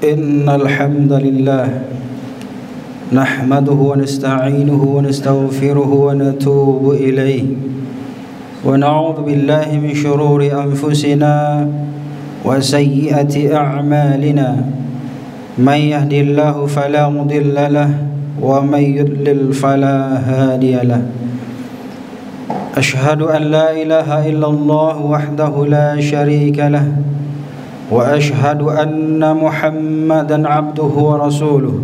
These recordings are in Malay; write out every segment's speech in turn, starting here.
إن الحمد لله نحمده ونستعينه ونستغفره ونتوب إليه ونعوذ بالله من شرور أنفسنا وسيئة أعمالنا من يهدي الله فلا مضل له ومن يضلل فلا هادي له أشهد أن لا إله إلا الله وحده لا شريك له وأشهد أن محمدا عبده ورسوله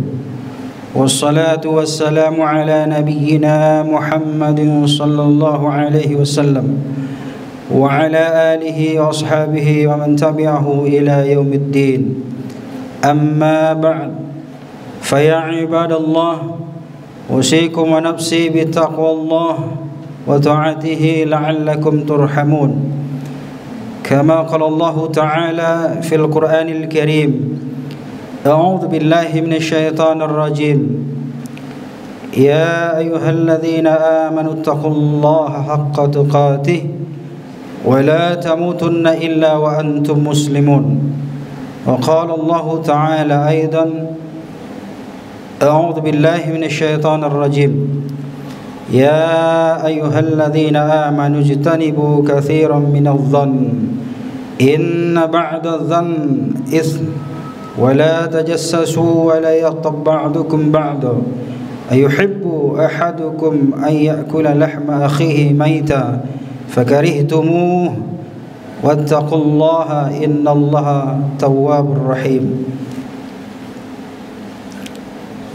والصلاة والسلام على نبينا محمد صلى الله عليه وسلم وعلى آله وأصحابه ومن تبعه إلى يوم الدين أما بعد فيا عباد الله أوصيكم ونفسي بتقوى الله وطاعته لعلكم ترحمون كما قال الله تعالى في القرآن الكريم أعوذ بالله من الشيطان الرجيم يا أيها الذين آمنوا اتقوا الله حق تقاته ولا تموتن إلا وأنتم مسلمون وقال الله تعالى أيضا أعوذ بالله من الشيطان الرجيم يا أيها الذين آمنوا اجتنبوا كثيرا من الظن إن بعد الظن إثم ولا تجسسوا ولا يغتب بعضكم بعضا أيحب أحدكم أن يأكل لحم أخيه ميتا فكرهتموه واتقوا الله إن الله تواب رحيم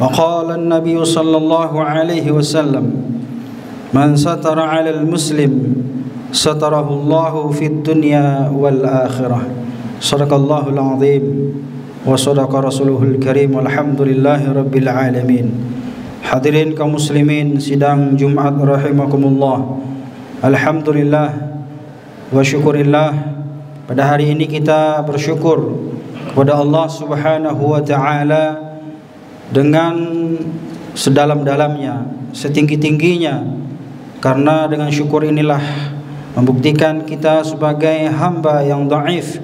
وقال النبي صلى الله عليه وسلم من ستر على المسلم ستره الله في الدنيا والآخرة صدق الله العظيم وصدق رسوله الكريم والحمد لله رب العالمين. Hadirin kaum muslimin sidang Jumat rahimakumullah. Alhamdulillah wa syukurillah, pada hari ini kita bersyukur kepada Allah Subhanahu wa taala dengan sedalam-dalamnya, setinggi-tingginya, karena dengan syukur inilah membuktikan kita sebagai hamba yang dhaif,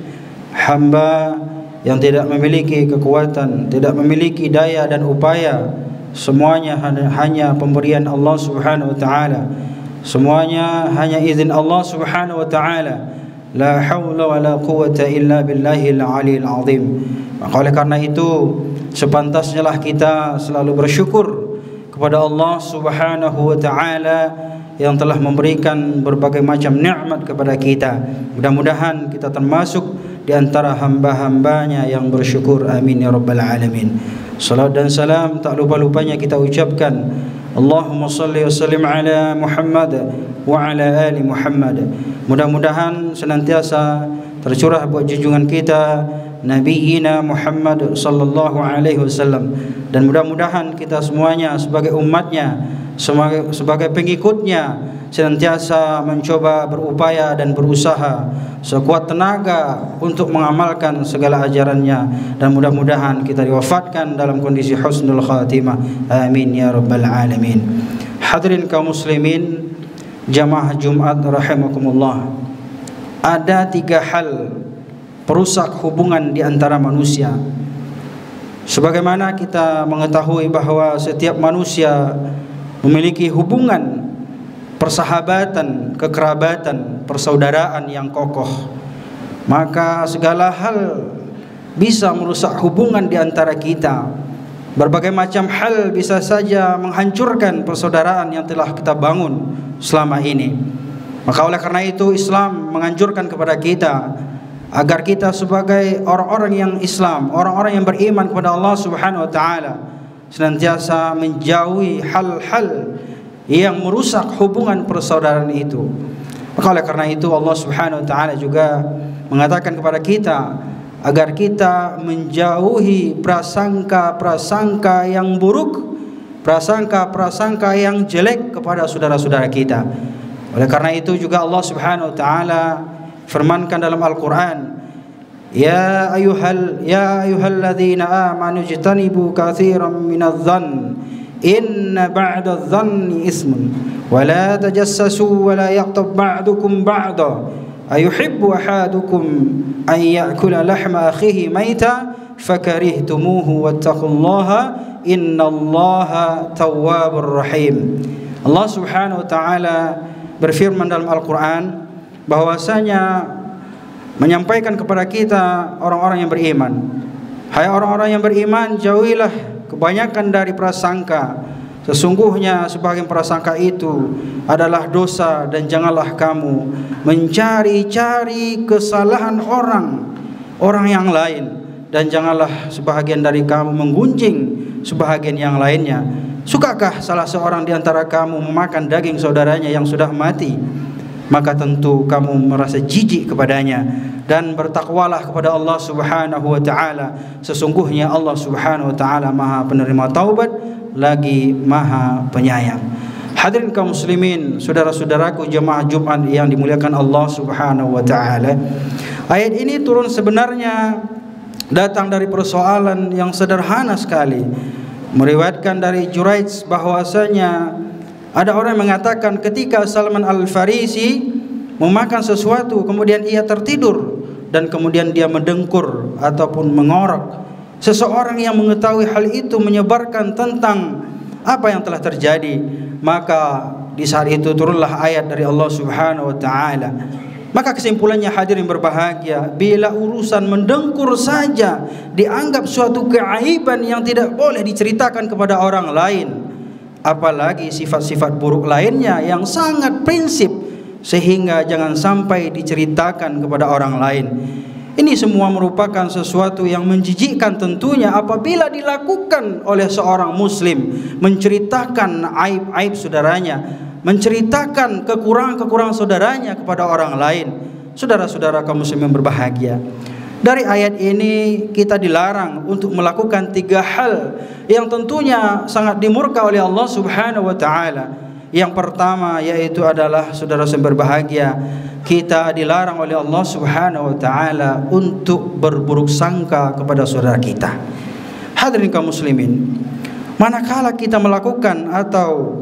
hamba yang tidak memiliki kekuatan, tidak memiliki daya dan upaya. Semuanya hanya pemberian Allah Subhanahu wa taala. Semuanya hanya izin Allah Subhanahu wa taala. La haula wala quwwata illa billahil aliyil azim. Maka oleh karena itu sepantasnya lah kita selalu bersyukur kepada Allah Subhanahu wa taala yang telah memberikan berbagai macam nikmat kepada kita. Mudah-mudahan kita termasuk di antara hamba-hambanya yang bersyukur. Amin ya rabbal alamin. Salat dan salam tak lupa-lupanya kita ucapkan Allahumma salli wa sallim ala Muhammad wa ala ali Muhammad. Mudah-mudahan senantiasa tercurah buat junjungan kita Nabiina Muhammad sallallahu alaihi wasallam, dan mudah-mudahan kita semuanya sebagai umatnya, sebagai pengikutnya, senantiasa mencoba berupaya dan berusaha sekuat tenaga untuk mengamalkan segala ajarannya, dan mudah-mudahan kita diwafatkan dalam kondisi husnul khatimah. Amin ya rabbal alamin. Hadirin kaum muslimin jamaah Jumat rahimakumullah, ada 3 hal perusak hubungan di antara manusia. Sebagaimana kita mengetahui bahwa setiap manusia memiliki hubungan persahabatan, kekerabatan, persaudaraan yang kokoh, maka segala hal bisa merusak hubungan di antara kita. Berbagai macam hal bisa saja menghancurkan persaudaraan yang telah kita bangun selama ini. Maka oleh karena itu Islam menganjurkan kepada kita agar kita sebagai orang-orang yang Islam, orang-orang yang beriman kepada Allah Subhanahu wa taala, senantiasa menjauhi hal-hal yang merusak hubungan persaudaraan itu. Maka oleh karena itu Allah Subhanahu wa taala juga mengatakan kepada kita agar kita menjauhi prasangka-prasangka yang buruk, prasangka-prasangka yang jelek kepada saudara-saudara kita. Oleh karena itu juga Allah Subhanahu wa taala firmankan dalam Al-Quran, Ya ayyuhalladzina amanu ijtanibu katsiran minadh-dhann inna ba'dadh-dhanni ismun wa la tajassasu wa la yaghtab ba'dukum ba'da ayuhibbu ahadukum an ya'kula lahma akhihi maita fakarihtumuhu wattaqullaha innallaha tawwabur rahim. Allah Subhanahu wa taala berfirman dalam Al-Qur'an bahwasanya menyampaikan kepada kita orang-orang yang beriman, hai orang-orang yang beriman, jauhilah kebanyakan dari prasangka. Sesungguhnya sebagian prasangka itu adalah dosa, dan janganlah kamu mencari-cari kesalahan orang yang lain, dan janganlah sebahagian dari kamu menggunjing sebahagian yang lainnya. Sukakah salah seorang di antara kamu memakan daging saudaranya yang sudah mati? Maka tentu kamu merasa jijik kepadanya, dan bertakwalah kepada Allah Subhanahu wa taala. Sesungguhnya Allah Subhanahu wa taala Maha penerima taubat lagi Maha penyayang. Hadirin kaum muslimin, saudara-saudaraku jemaah Jumat yang dimuliakan Allah Subhanahu wa taala. Ayat ini turun sebenarnya datang dari persoalan yang sederhana sekali. Meriwayatkan dari Juraij bahwasanya ada orang yang mengatakan ketika Salman Al-Farisi memakan sesuatu, kemudian ia tertidur dan kemudian dia mendengkur ataupun mengorok. Seseorang yang mengetahui hal itu menyebarkan tentang apa yang telah terjadi, maka di saat itu turunlah ayat dari Allah Subhanahu wa taala. Maka kesimpulannya hadirin berbahagia, bila urusan mendengkur saja dianggap suatu keaiban yang tidak boleh diceritakan kepada orang lain, apalagi sifat-sifat buruk lainnya yang sangat prinsip sehingga jangan sampai diceritakan kepada orang lain. Ini semua merupakan sesuatu yang menjijikkan tentunya apabila dilakukan oleh seorang muslim, menceritakan aib-aib saudaranya, menceritakan kekurangan-kekurangan saudaranya kepada orang lain. Saudara-saudara kaum muslimin berbahagia, dari ayat ini kita dilarang untuk melakukan 3 hal yang tentunya sangat dimurka oleh Allah Subhanahu wa taala. Yang pertama yaitu adalah, saudara-saudara berbahagia, kita dilarang oleh Allah Subhanahu wa taala untuk berburuk sangka kepada saudara kita. Hadirin kaum muslimin, manakala kita melakukan atau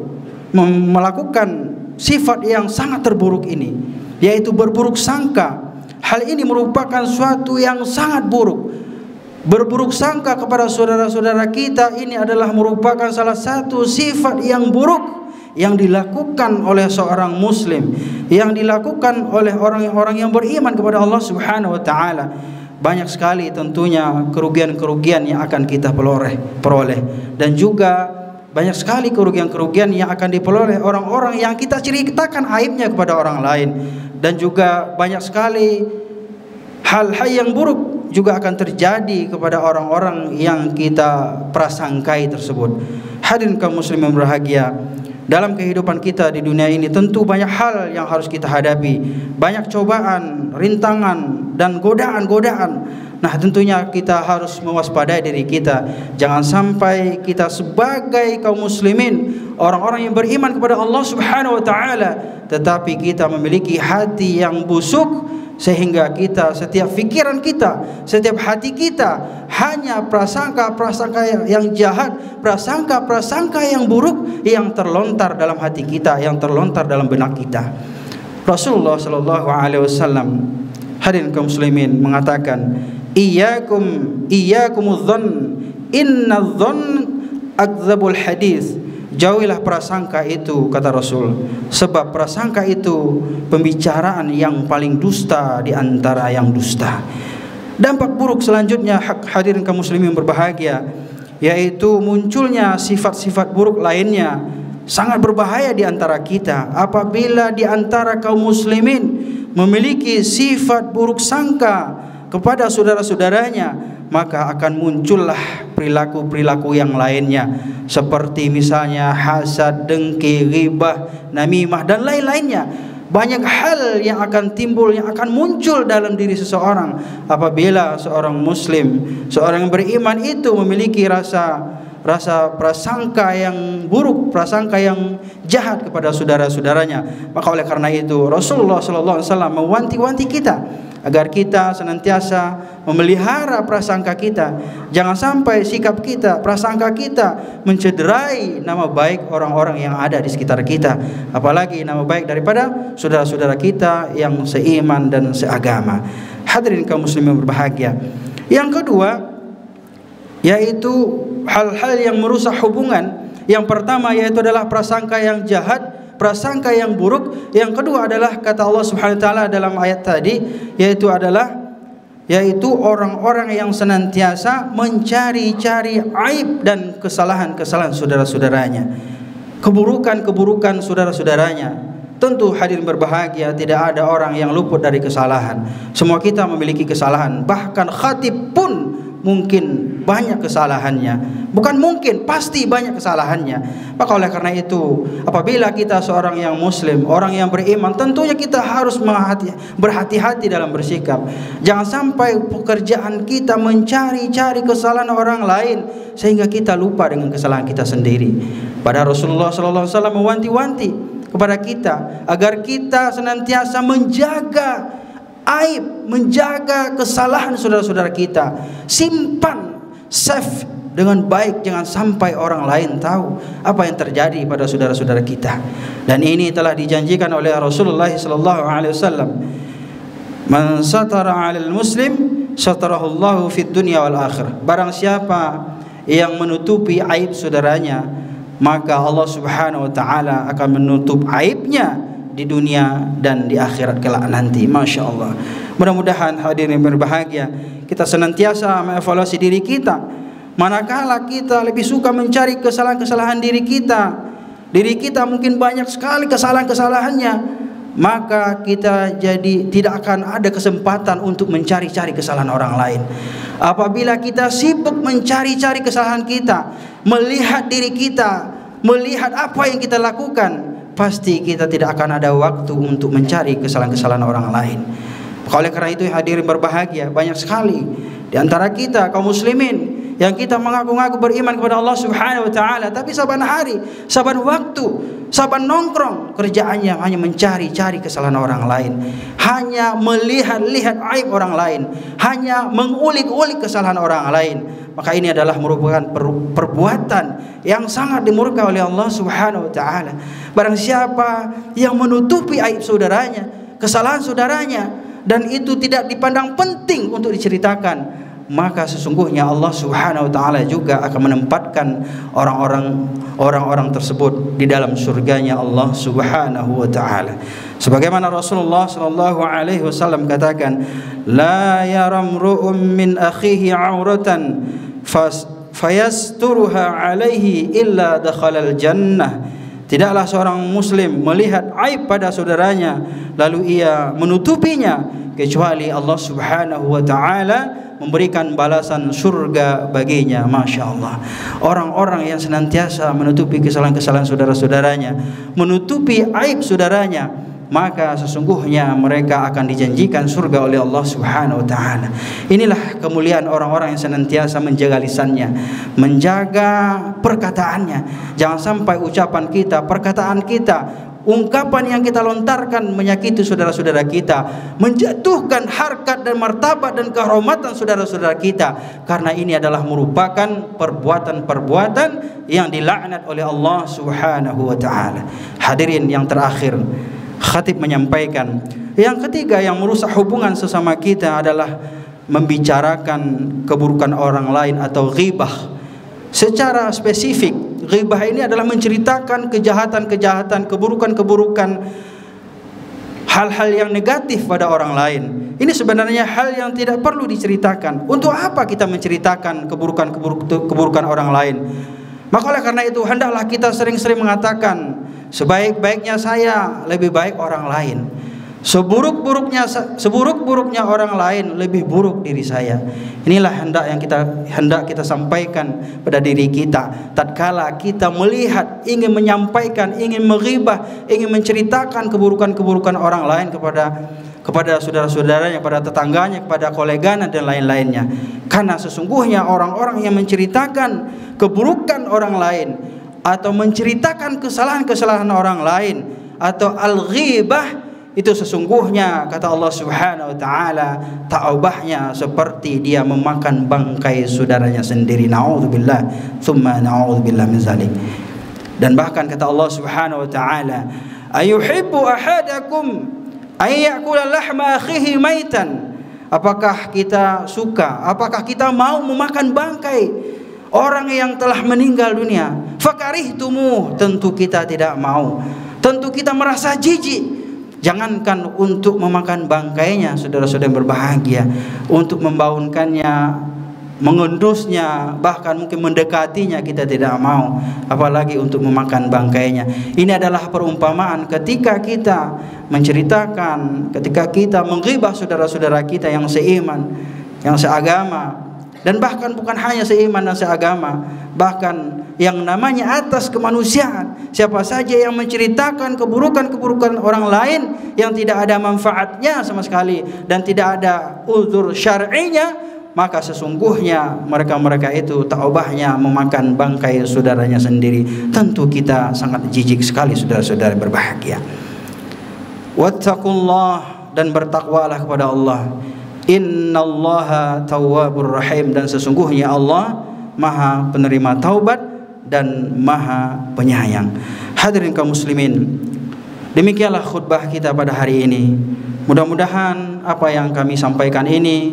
melakukan sifat yang sangat terburuk ini, yaitu berburuk sangka, hal ini merupakan suatu yang sangat buruk. Berburuk sangka kepada saudara-saudara kita ini adalah merupakan salah satu sifat yang buruk yang dilakukan oleh seorang muslim, yang dilakukan oleh orang-orang yang beriman kepada Allah Subhanahu wa taala. Banyak sekali tentunya kerugian-kerugian yang akan kita peroleh, dan juga banyak sekali kerugian-kerugian yang akan diperoleh orang-orang yang kita ceritakan aibnya kepada orang lain, dan juga banyak sekali hal-hal yang buruk juga akan terjadi kepada orang-orang yang kita prasangkai tersebut. Hadirin kaum muslimin berbahagia, dalam kehidupan kita di dunia ini tentu banyak hal yang harus kita hadapi, banyak cobaan, rintangan, dan godaan-godaan. Nah, tentunya kita harus mewaspadai diri kita, jangan sampai kita sebagai kaum muslimin, orang-orang yang beriman kepada Allah Subhanahu wa taala, tetapi kita memiliki hati yang busuk, sehingga kita, setiap fikiran kita, setiap hati kita hanya prasangka-prasangka yang jahat, prasangka-prasangka yang buruk yang terlontar dalam hati kita, yang terlontar dalam benak kita. Rasulullah sallallahu alaihi wasallam, hadirin kaum muslimin, mengatakan, iyyakumudz-dzann, innadz-dzann akdzabul hadits. Jauhilah prasangka itu, kata Rasul, sebab prasangka itu pembicaraan yang paling dusta di antara yang dusta. Dampak buruk selanjutnya, hadirin kaum muslimin berbahagia, yaitu munculnya sifat-sifat buruk lainnya. Sangat berbahaya di antara kita apabila di antara kaum muslimin memiliki sifat buruk sangka kepada saudara-saudaranya, maka akan muncullah perilaku-perilaku yang lainnya, seperti misalnya hasad, dengki, ghibah, namimah, dan lain-lainnya. Banyak hal yang akan timbul, yang akan muncul dalam diri seseorang apabila seorang muslim, seorang yang beriman itu memiliki rasa prasangka yang buruk, prasangka yang jahat kepada saudara-saudaranya. Maka oleh karena itu Rasulullah sallallahu alaihi wasallam mewanti-wanti kita agar kita senantiasa memelihara prasangka kita. Jangan sampai sikap kita, prasangka kita mencederai nama baik orang-orang yang ada di sekitar kita, apalagi nama baik daripada saudara-saudara kita yang seiman dan seagama. Hadirin kaum muslimin berbahagia. Yang kedua, yaitu hal-hal yang merusak hubungan. Yang pertama yaitu adalah prasangka yang jahat, prasangka yang buruk. Yang kedua adalah kata Allah Subhanahu wa taala dalam ayat tadi, yaitu orang-orang yang senantiasa mencari-cari aib dan kesalahan-kesalahan saudara-saudaranya, keburukan-keburukan saudara-saudaranya. Tentu hadirin berbahagia, tidak ada orang yang luput dari kesalahan. Semua kita memiliki kesalahan. Bahkan khatib pun mungkin banyak kesalahannya. Bukan mungkin, pasti banyak kesalahannya. Maka oleh karena itu, apabila kita seorang yang muslim, orang yang beriman, tentunya kita harus berhati-hati dalam bersikap. Jangan sampai pekerjaan kita mencari-cari kesalahan orang lain sehingga kita lupa dengan kesalahan kita sendiri. Padahal Rasulullah SAW mewanti-wanti kepada kita agar kita senantiasa menjaga aib, menjaga kesalahan saudara-saudara kita. Simpan, save dengan baik, jangan sampai orang lain tahu apa yang terjadi pada saudara-saudara kita. Dan ini telah dijanjikan oleh Rasulullah SAW. Man satara 'alal muslim satarahullahu fid dunya wal akhirah. Barang siapa yang menutupi aib saudaranya, maka Allah Subhanahu wa taala akan menutup aibnya di dunia dan di akhirat kelak nanti. Masya Allah. Mudah-mudahan hadirin berbahagia, kita senantiasa mengevaluasi diri kita. Manakala kita lebih suka mencari kesalahan-kesalahan diri kita mungkin banyak sekali kesalahan-kesalahannya, maka kita jadi tidak akan ada kesempatan untuk mencari-cari kesalahan orang lain. Apabila kita sibuk mencari-cari kesalahan kita, melihat diri kita, melihat apa yang kita lakukan, pasti kita tidak akan ada waktu untuk mencari kesalahan-kesalahan orang lain. Oleh karena itu hadirin berbahagia, banyak sekali di antara kita kaum muslimin yang kita mengaku-ngaku beriman kepada Allah Subhanahu wa taala, tapi saban hari, saban waktu, saban nongkrong kerjaannya hanya mencari-cari kesalahan orang lain, hanya melihat-lihat aib orang lain, hanya mengulik-ulik kesalahan orang lain. Maka ini adalah merupakan perbuatan yang sangat dimurkai oleh Allah Subhanahu wa taala. Barang siapa yang menutupi aib saudaranya, kesalahan saudaranya, dan itu tidak dipandang penting untuk diceritakan, maka sesungguhnya Allah Subhanahu wa taala juga akan menempatkan orang-orang tersebut di dalam surganya Allah Subhanahu wa taala. Sebagaimana Rasulullah sallallahu alaihi wasallam katakan, la yaramru'um min akhihi 'auratan fayasturuha alaihi illa dakhalal jannah. Tidaklah seorang muslim melihat aib pada saudaranya lalu ia menutupinya, kecuali Allah Subhanahu wa taala memberikan balasan surga baginya. Masya Allah. Orang-orang yang senantiasa menutupi kesalahan-kesalahan saudara-saudaranya, menutupi aib saudaranya, maka sesungguhnya mereka akan dijanjikan surga oleh Allah Subhanahu wa taala. Inilah kemuliaan orang-orang yang senantiasa menjaga lisannya, menjaga perkataannya. Jangan sampai ucapan kita, perkataan kita, ungkapan yang kita lontarkan menyakiti saudara-saudara kita, menjatuhkan harkat dan martabat dan kehormatan saudara-saudara kita, karena ini adalah merupakan perbuatan-perbuatan yang dilaknat oleh Allah Subhanahu wa taala. Hadirin yang terakhir, khatib menyampaikan, yang ketiga yang merusak hubungan sesama kita adalah membicarakan keburukan orang lain atau ghibah. Secara spesifik, ghibah ini adalah menceritakan kejahatan-kejahatan, keburukan-keburukan, hal-hal yang negatif pada orang lain. Ini sebenarnya hal yang tidak perlu diceritakan. Untuk apa kita menceritakan keburukan orang lain? Maka oleh karena itu hendaklah kita sering-sering mengatakan, sebaik-baiknya saya lebih baik orang lain, seburuk-buruknya orang lain lebih buruk diri saya. Inilah hendak kita sampaikan pada diri kita tatkala kita melihat, ingin menyampaikan, ingin menghibah, ingin menceritakan keburukan-keburukan orang lain kepada saudara-saudaranya, kepada tetangganya, kepada koleganya dan lain-lainnya. Karena sesungguhnya orang-orang yang menceritakan keburukan orang lain atau menceritakan kesalahan-kesalahan orang lain atau al-ghibah, itu sesungguhnya kata Allah Subhanahu wa taala, taubahnya seperti dia memakan bangkai saudaranya sendiri. Nauzubillah, tsumma nauzubillah min zalik. Dan bahkan kata Allah Subhanahu wa taala, ayuhibbu ahadakum ay ya'kula lahma akhihi maitan Apakah kita suka? Apakah kita mau memakan bangkai orang yang telah meninggal dunia? Fakarihtumuh, tentu kita tidak mau. Tentu kita merasa jijik. Jangankan untuk memakan bangkainya, saudara-saudara yang berbahagia, untuk membangunkannya, mengendusnya, bahkan mungkin mendekatinya kita tidak mau, apalagi untuk memakan bangkainya. Ini adalah perumpamaan ketika kita menceritakan, ketika kita menghibah saudara-saudara kita yang seiman, yang seagama, dan bahkan bukan hanya seiman dan seagama, bahkan yang namanya atas kemanusiaan. Siapa saja yang menceritakan keburukan-keburukan orang lain yang tidak ada manfaatnya sama sekali dan tidak ada uzur syar'inya, maka sesungguhnya mereka-mereka itu taubahnya memakan bangkai saudaranya sendiri. Tentu kita sangat jijik sekali, saudara-saudara berbahagia. Wattaqullah, dan bertakwalah kepada Allah. Innallaha tawwabur rahim, dan sesungguhnya Allah Maha penerima taubat dan Maha penyayang. Hadirin kaum muslimin, demikianlah khutbah kita pada hari ini. Mudah-mudahan apa yang kami sampaikan ini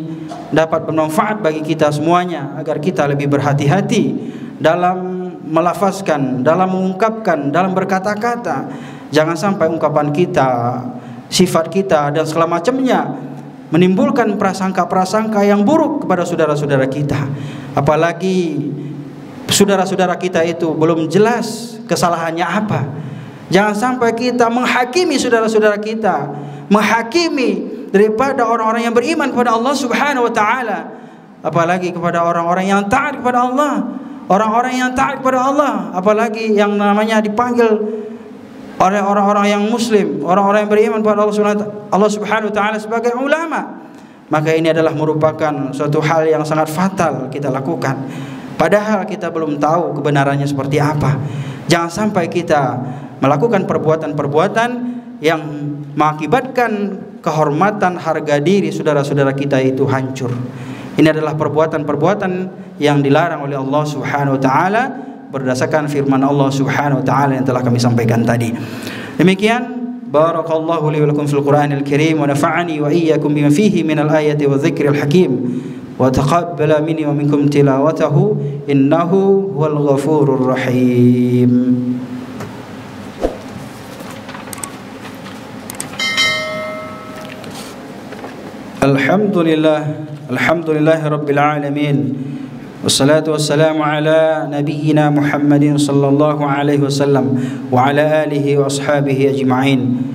dapat bermanfaat bagi kita semuanya, agar kita lebih berhati-hati dalam melafazkan, dalam mengungkapkan, dalam berkata-kata. Jangan sampai ungkapan kita, sifat kita dan segala macamnya menimbulkan prasangka-prasangka yang buruk kepada saudara-saudara kita. Apalagi saudara-saudara kita itu belum jelas kesalahannya apa. Jangan sampai kita menghakimi saudara-saudara kita, menghakimi daripada orang-orang yang beriman kepada Allah Subhanahu wa taala, apalagi kepada orang-orang yang taat kepada Allah. Orang-orang yang taat kepada Allah, apalagi yang namanya dipanggil oleh orang-orang yang muslim, orang-orang yang beriman kepada Allah Subhanahu wa taala sebagai ulama. Maka ini adalah merupakan suatu hal yang sangat fatal kita lakukan, padahal kita belum tahu kebenarannya seperti apa. Jangan sampai kita melakukan perbuatan-perbuatan yang mengakibatkan kehormatan, harga diri saudara-saudara kita itu hancur. Ini adalah perbuatan-perbuatan yang dilarang oleh Allah Subhanahu wa taala berdasarkan firman Allah Subhanahu wa taala yang telah kami sampaikan tadi. Demikian, barakallahu li wa lakum fil Qur'anil Karim wa nafa'ani wa iyyakum bima fihi minal ayati wa dzikril hakim wa taqabbala minni wa minkum tilawatahu innahu huwal ghafurur rahim. Alhamdulillahi rabbil alamin. Wassalatu wassalamu ala nabiyyina Muhammadin sallallahu alaihi wasallam wa ala alihi wa ashabihi ajma'in.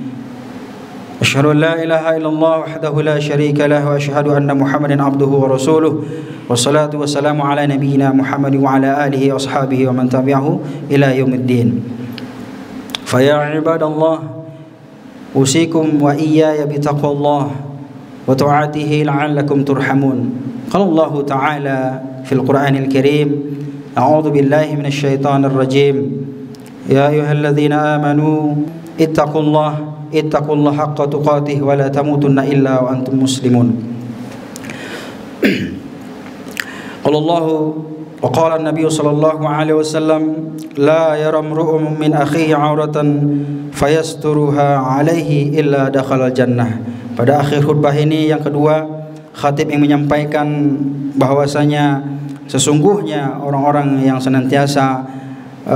Asyhadu an la ilaha illallah wahdahu la syarika lah wa asyhadu anna Muhammadan abduhu wa rasuluh. Wassalatu wassalamu ala nabiyyina Muhammadin wa ala alihi wa ashabihi wa man tabi'ahu ila yaumiddin. Fa ya ibadallah, usikum wa iyaya bi taqwallah wa ta'atihi la'allakum turhamun. Qala Allah ta'ala fil Qur'anil Karim, a'udzu billahi minasy syaithanir rajim. Ya ayyuhalladzina amanu ittaqullaha haqqa tuqatih wa la tamutunna illa wa antum muslimun. Qala Allah wa qala an-nabiy sallallahu alaihi wasallam, la yara imru'un min akhihi 'auratan fayasturuha alaihi illa dakhala al-jannah. Pada akhir khutbah ini yang kedua, khatib yang menyampaikan bahwasanya sesungguhnya orang-orang yang senantiasa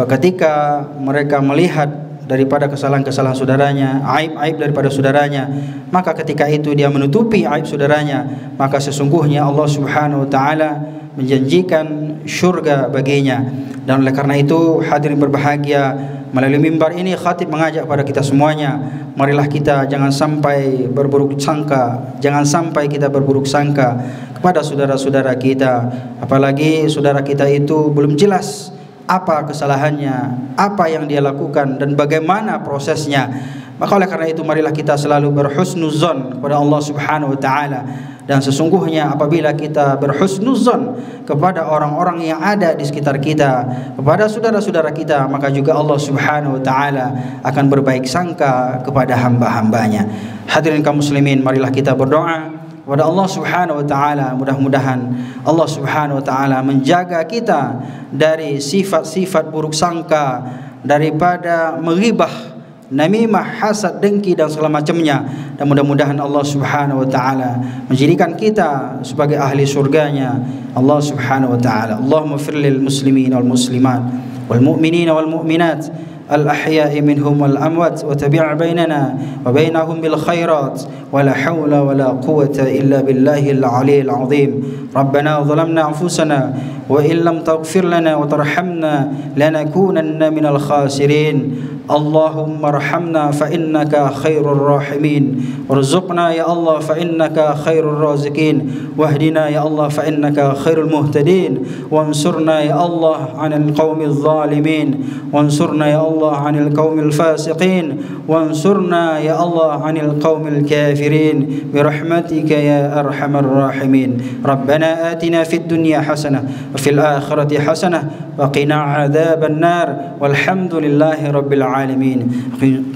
ketika mereka melihat daripada kesalahan-kesalahan saudaranya, aib-aib daripada saudaranya, maka ketika itu dia menutupi aib saudaranya, maka sesungguhnya Allah Subhanahu wa taala menjanjikan syurga baginya. Dan oleh karena itu, hadirin berbahagia, melalui mimbar ini khatib mengajak pada kita semuanya, marilah kita jangan sampai berburuk sangka, jangan sampai kita berburuk sangka kepada saudara-saudara kita, apalagi saudara kita itu belum jelas apa kesalahannya, apa yang dia lakukan dan bagaimana prosesnya. Maka oleh karena itu marilah kita selalu berhusnuzon kepada Allah Subhanahu wa taala. Dan sesungguhnya apabila kita berhusnuzon kepada orang-orang yang ada di sekitar kita, kepada saudara-saudara kita, maka juga Allah Subhanahu wa taala akan berbaik sangka kepada hamba-hambanya. Hadirin kaum muslimin, marilah kita berdoa kepada Allah Subhanahu wa taala, mudah-mudahan Allah Subhanahu wa taala menjaga kita dari sifat-sifat buruk sangka, daripada menghibah, namimah, hasad, dengki dan segala macamnya. Dan mudah-mudahan Allah Subhanahu wa taala menjadikan kita sebagai ahli surganya Allah Subhanahu wa taala. Allahumma fir lil muslimin wal muslimat wal mu'minin wal mu'minat الأحياء منهم والأموات وتبع بيننا وبينهم بالخيرات ولا حول ولا قوة إلا بالله العلي العظيم. ربنا ظلمنا أنفسنا وإن لم تغفر لنا وترحمنا لنكونن من الخاسرين. اللهم ارحمنا فإنك خير الراحمين، وارزقنا يا الله فإنك خير الرازقين، واهدنا يا الله فإنك خير المهتدين، وانصرنا يا الله عن القوم الظالمين، وانصرنا يا الله عن القوم الفاسقين، وانصرنا يا الله عن القوم الكافرين برحمتك يا أرحم الراحمين. ربنا آتنا في الدنيا حسنة وفي الآخرة حسنة وقنا عذاب النار، والحمد لله رب العالمين.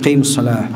قيم الصلاة.